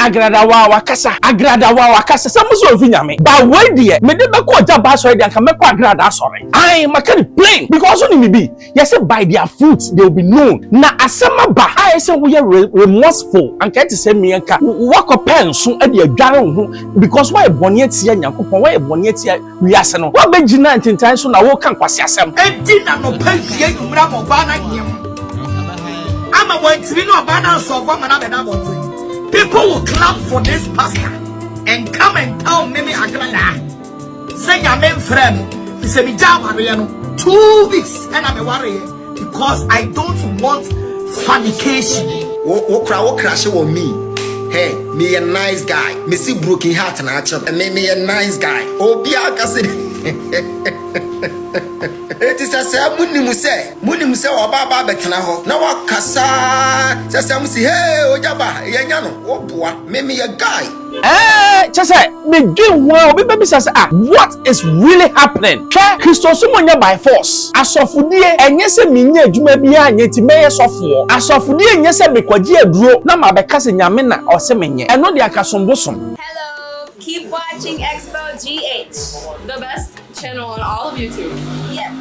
Agradaa wakasa some so fi nyame ba we de me de be ko Ogyaba so de anka me ko Agradaa sorry I make it plain because only me be yes by their fruits they will be known na asema ba I say we are remorseful and can't say me anka work up pen so e de adware ho because why boni atia Nyankopon why boni atia wiase no wa be gina ntentan so na wo kan kwase asem enti na no pansie nwura mo ba na nyem ama wantiri no ba na so gwa mana be na bo. People will clap for this pastor and come and tell me Agradaa. Say your main friend. He said, 2 weeks and I'm a warrior because I don't want fornication. What crash on me? Hey, me a nice guy. Me see broken heart and actually, and me a nice guy. Oh, be it is a say, Munim say, or Baba Betanaho. Now what Cassa says, hey, Ogyaba, Yano, oh, boy, me a guy. Just say, begin well, baby says, what is really happening? Christos by force. As of dear, and yes, a minute, you may be an yet may software. As of dear, yes, a bequadia drew, no, my cousin Yamina or Semenya, and not the Akasum Bosom. Hello, keep watching Xposed GH, the best channel on all of YouTube. Yes.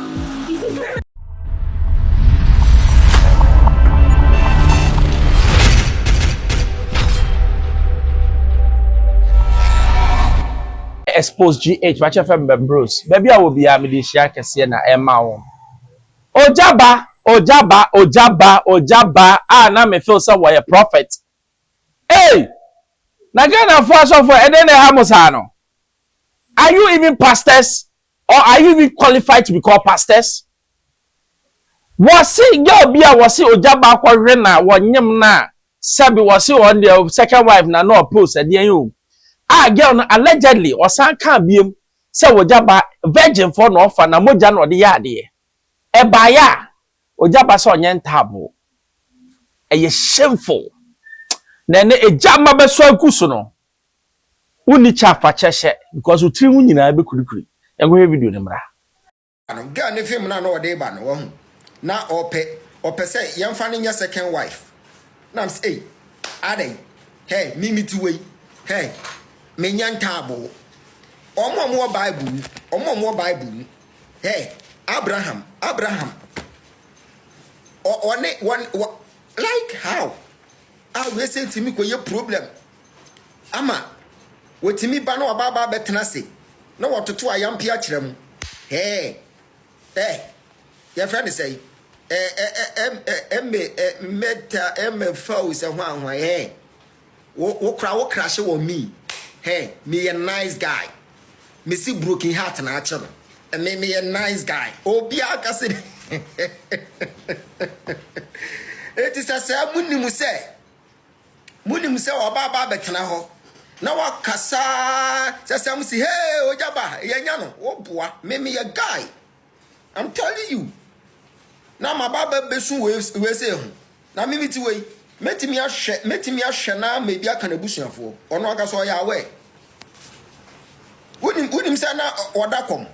Xposed GH, watch FM Bruce. Baby, I will be a militia Cassiana Emma. Ogyaba. Now me feel somewhere a prophet. Hey, Nagana first of all, and then Hamosano. Are you even pastors? Or are you even qualified to be called pastors? Was it your beer? Was it Ogyaba kwa rena? One yam na Sabi was you on the second wife na no post at the you. Girl allegedly or san can be say Ogyaba virgin for no for na moja no de yade. E baya Ogyaba so nyen table. E shameful. Na e jama be so akuso no. Uni chafa cheshe because utiri mu nyina be kurikuri. E go video ne mra. Girl ne film na no de ba no ho. Na ope say yemfa ne nya second wife. Na am say adai. Hey, mimi ti wey. Hey. Me nyantabo omo bible hey abraham one like how we say to me ko ye problem ama wotimi ba no baba betena se na wototo ayampe a kirem hey your friend say meta faux se hwan hey wo crash wo me. Hey, me a nice guy. Me see broken heart and actually. And me a nice guy. Oh, be a cassid. It is a say, Munim say, or Baba Betanaho. Now what Cassa says, hey, Ogyaba, Yano, oh, boy, me a guy. I'm telling you. Now my Baba Bessu will say, now me to wait. Met me a shana, maybe I can a bush for, or not as I away. Wouldn't say now or that come.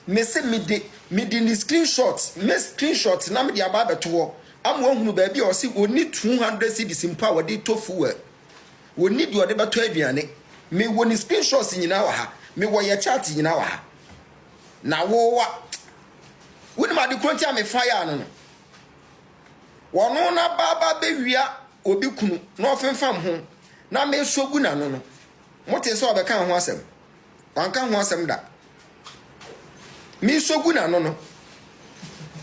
Me say me the screenshots, screenshots, na me the about the tour. I'm one who baby or see we need 200 CDs in power, they tofu. We need your deba 12 years. Me when screenshots in our ha, me why your chat in our ha. Now what? Wouldn't my the me fire no. One na baba bewia obi kunu na ofem fam ho na me sogu na no mote so obeka ho asem wanka ho asem da me sogu na no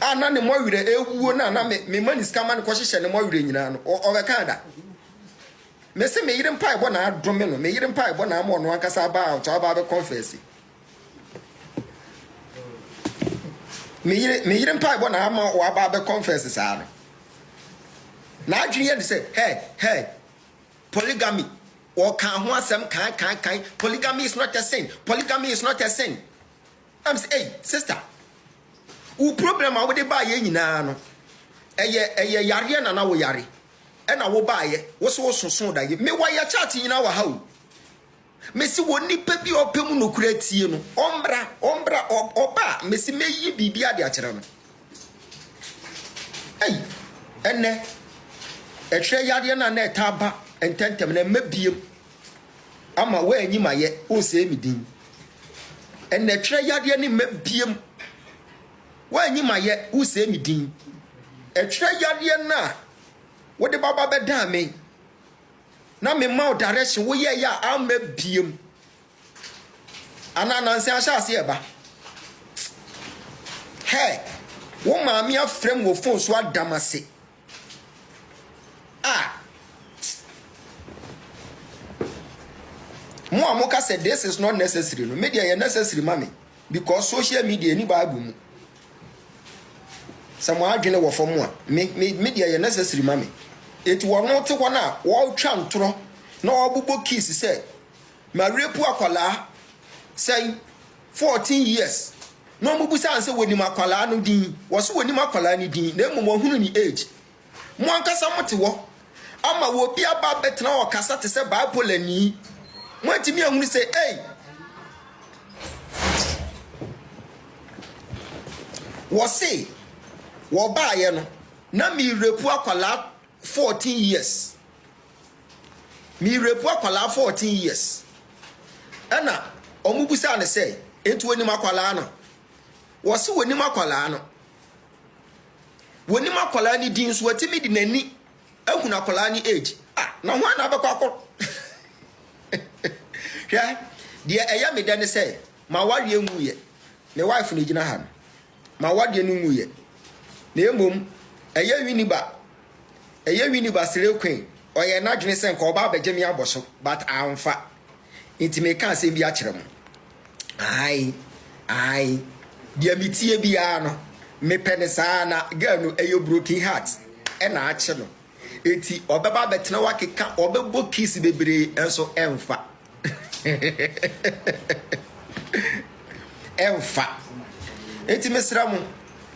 ana ne mowire ewuo na me mani skama ne kohihye ne mowire nyina no obeka da me se me yire mpa ebo na adome no me yire mpa ebo na amo no akasa ba o cha ba be confess me yire mpa ebo na amo o aba be confess sa no. Now you say, hey, polygamy or can polygamy is not a sin. Polygamy is not a sin. I'm saying, hey, sister, who problem I would buy ye no? Yari and an hour yari, and I will buy it. What's also so that you me why you're chatting in our house? Messi won't need pepi or pemuno create you, ombra, or ba, Messi may ye be the children. Hey, and a tray yard and a taba and tentem and maybe ama we anyi maye o se mi din ene tire yade ne mabiem we anyi maye o se mi din e tire yade na wo de baba be dan me na me ma direction wo ye ya amabiem ana nanse ahase e ba hey wo ma me afrem wo phone so adamase Moka said this is not necessary. No media is necessary, mommy, because social media ni Bible. Someone arguing over for more. Media is necessary, mommy. It was not one hour. All chantro. No abubo kiss say. Marie Puakola say 14 years. No mubusa answer when you makola no din. Was when you makola ni din. No more who ni age. Mwanka samotiwo. Ama wo bia ba betra o kasa te se Bible ni. Mwanti mi ahunu say, hey. Wose wo ba ye no na mi repu akwala 14 years. Mi repu akwala 14 years. Ana omubusa ne say, etu onim akwala no. Wose wonim akwala no. Wonim akwala ni din so watimi di nani ehunu akwala ni age. Na ho na be kwakọ. Yeah, dear eya me dan say, ma wade enwuye. Me wife no gina ha. Ma wade no nwuye. Na emom eya winiba. Eya winiba sere kwen. Oye na dwene sen ko ba abeje me aboso, but amfa. Inti me kan se bi a kire mo. Ai. Dia mitie bia no. Me pene saa na girl no eyo broken heart. E na ache no. Eti obeba betena wakeka obebo kiss bebre enso emfa. Emfa. Eti mesramu.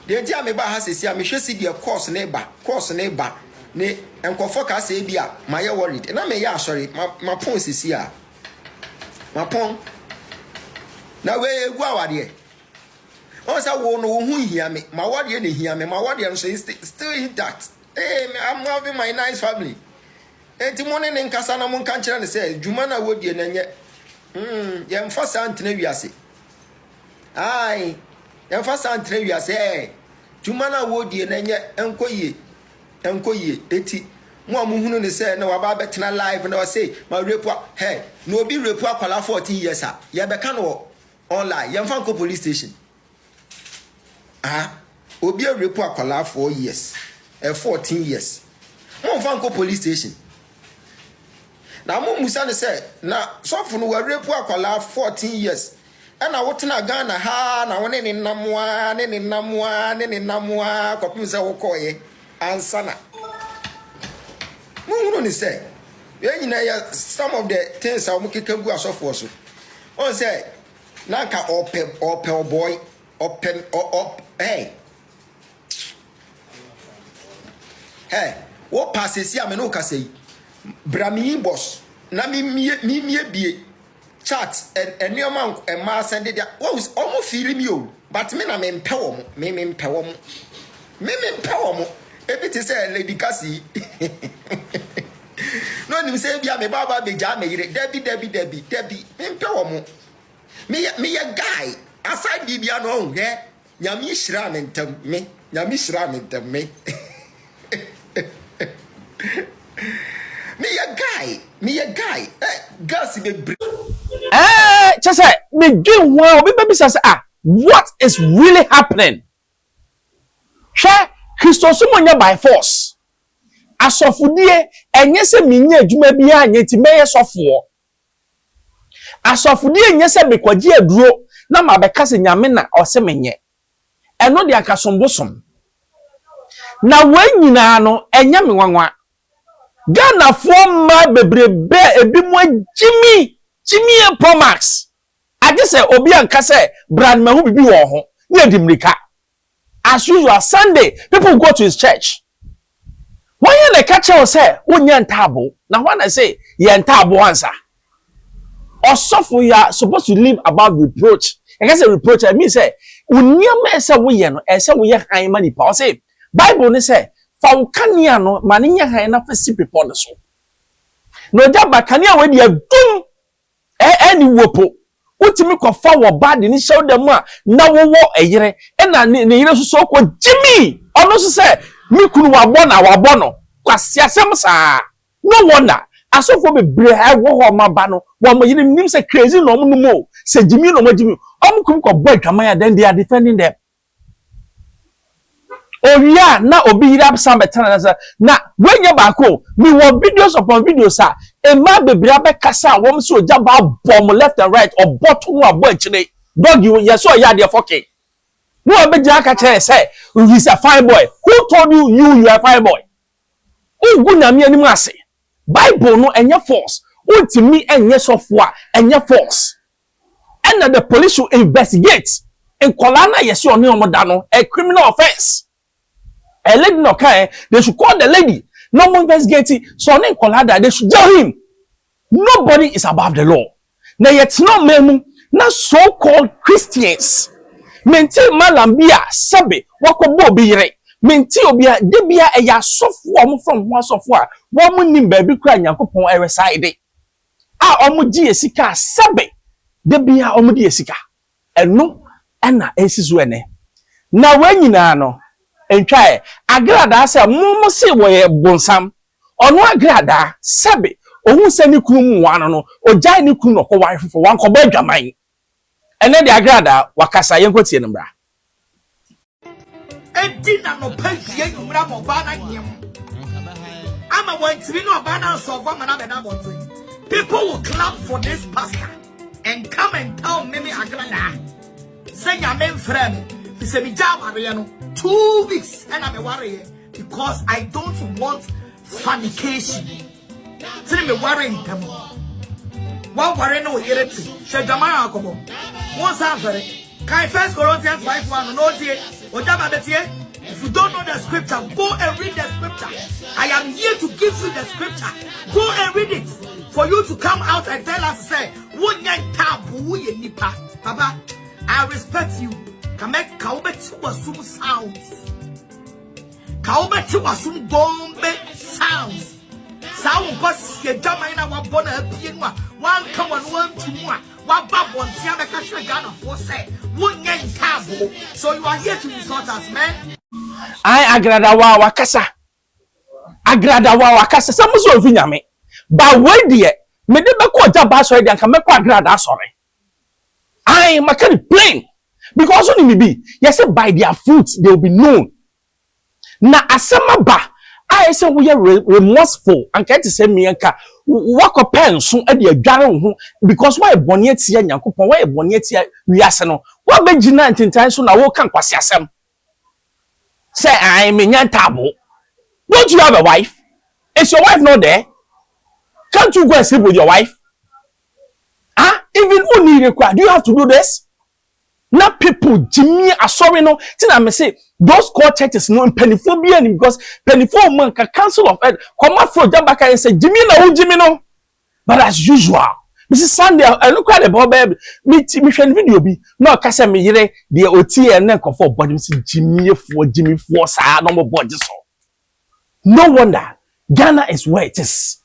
De dia me ba ha sesi a me hwesi de course na ba ne enkofo ka se bia maye worried. Na me ya sorry ma pon sesi a. Ma pon. Na we egu awade. On sa wo no wo hu hia me. Ma wade na hia me. Ma wade no so still intact. Hey, I'm having my nice family. Enti morning in Kasana Mon Kanchana say, Jumana would ye nanye. Yam first antene wiase. Aye, yam first antene wiase. Jumana would ye nanye enkoye. Eti, mo muhunu ne say, no about betna live and I say, my report, hey, no be report for 14 years. Ya becano online, yam fanko police station. Obi a report for 4 years. 14 years. Mo fanko police station. Na mo musa ne say na sofo no wa repu akwala 14 years. E na wotena Ghana ha na wone ne namwa kopim se wo koye ansana. Mo hunu ne say ye nyina ya some of the things a mo kekagu asofo so. On say na ka ope boy hey. Hey, what passes here? I no can say. Brami boss. Na me bie chat and your man and ma send it. What was almost feeling you, but me na me empower mo. If it say Lady Cassie. No, you say me baba be jam me Debbie. Me empower mo. Me a guy. Aside Bibia no, yeah. Nyami shra mentem me. Me a guy. Girls be just say me do wow, baby says what is really happening? Share Christos monya by force. Asofudie enye se minye adwuma bia anye ti meye sofo. Asofudie enye se bekwaji aduro na mabeka se nyame na ose menye. Eno de akasombosom. Na wanyina no enya me wanwa. Ghana for ma bebrebe ebi mo Jimmy e Promax. Ade say obi anka say brand mahu bibi wo ho. Na edimrika. As usual Sunday people go to his church. Why you the catcher say wonya ntabo? Na when I say ye ntabo answer. Osofo you are supposed to live about reproach. I can say reproach I mean say unyama say wo ye no, say wo ye han mani pa. Say Bible ne say fa ukania no maninya han na fa si pepo ne so. No Ogyaba kania we dia dum any wopo. Utimi kofa wo bad ni show them na wo eyere na ne yere so ko Jimmy ono so say me kunu wa bono kwasi asem saa no wonder asofo bebre ha wo ho maba no wo mo yere nim say crazy no mo no say Jimmy no mo Jimmy kum ko boy twaman then they are defending them. Oria na obi yire absam betana na wenye baako me wo videos upon videos e ma bebre abekasa wo so Ogyaba bomb left and right or bottom abo akire dog you yes so ya dey fucking no obeja ka chere say he's a fine boy. Who told you are a fine boy? Ugu na me anim ase Bible no enye force ultimi enye sofo enye force and the police should investigate in kolana yes oni omoda no a criminal offense. A lady no kai, they should call the lady. No more investigating. So on Kolada, they should jail him. Nobody is above the law. Now yet no men, not so-called Christians. Menti malambia sabe wako bobi re. Menti obia debia eya software from one software. Woman nim baby cry Nyankopon ereside. Omo ji esika sabe debia omo di esika. Eno na esisu ene. Na wenyina no entwae Agradaa se momo se woye bonsam ono Agradaa sebe ohun se ni kunu mu wan no ogya ni kunu no ko wan fofo wan ko ba dwaman ene de Agradaa wakasa yenkotie no bra edina no pavie nwura mo ba na nyem ama wantiri no ba na so for mana be na bonto. People will clap for this pastor and come and tell me Agradaa say nyame mfra me se mi jaware no 2 weeks and I'm worried because I don't want fornication. Tell me worrying them. One worry no irritating. She Jamaica come. Once after it, can 1 Corinthians 5:1 no dear. Ogyaba betie. If you don't know the scripture, go and read the scripture. I am here to give you the scripture. Go and read it for you to come out and tell us say, "Won't tabu ye nipa." Baba, I respect you. Kamek kaubeti wasum sounds. Kaubeti wasum bombe sounds. Sound was ye Jamaica wa bona pienwa. One come on one to one. One bab one tiame kashe Ghana for say. One yen tabo. So you are here to insult us, man. I Agradaa wa wakasa. Agradaa wa wakasa. Samuso ofinyame. Ba we de me de be ko Ogyaba so de anka me ko Agradaa sorry. I makani plain. Because only be yes by their fruits they will be known. Na asema ba I say we are remorseful and can't say me anka work up pen so e de adware ho because why boni atia Nyankopon why boni atia wiase no what be gina ntintan so na wo kan kwase asem say I me nyan table. Don't you have a wife? Is your wife not there? Can't you go and sleep with your wife? Even only require do you have to do this? Now people Jimmy are sorry no till I say those core churches no pennyphobia because pennyphobia man can cancel of it come out from Ogyaba and say Jimmy no Jimmy no but as usual Mrs. Sunday I look at the baby me video be no kase me yire the oti and then for body Jimmy for sa no more body so no wonder Ghana is where it is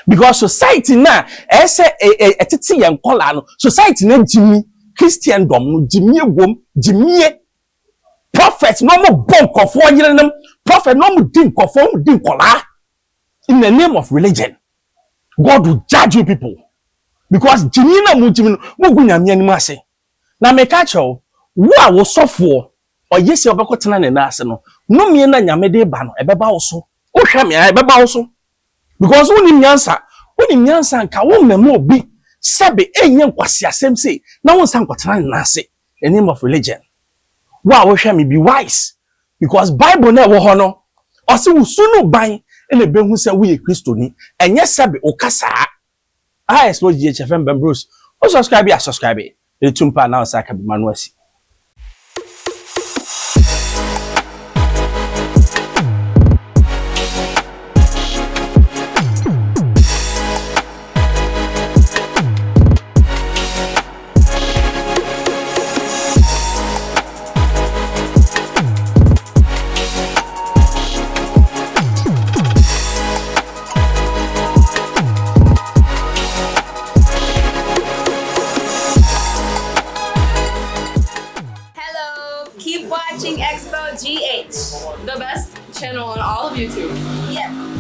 because society now say a titi yan kola no society na Jimmy Christendom no Jimmy wom Jimmy prophet no more bon kofo yirenam prophet no more din kofo din kola in the name of religion. God will judge you people because Jimmy na mu Jimmy no gunyame anim ase na me ka chew wo a wo sofo o yesi obekotena ne na ase no no me na nyame de ba no ebeba wo so wo hwe me ebeba wo so because woni nyansa nka wo memo obi sabe enye nkwase asem say na won san kwatena na ase in the name of religion. Wa wo hwe me be wise because Bible na wo ho no o se wo sunu ban ene behu se wo ye Kristoni enye sabe o kasa Xposed GHFM Bruce o subscribe e tumpa na o saka be manuasi. watching Expo GH, the best channel on all of YouTube. Yes.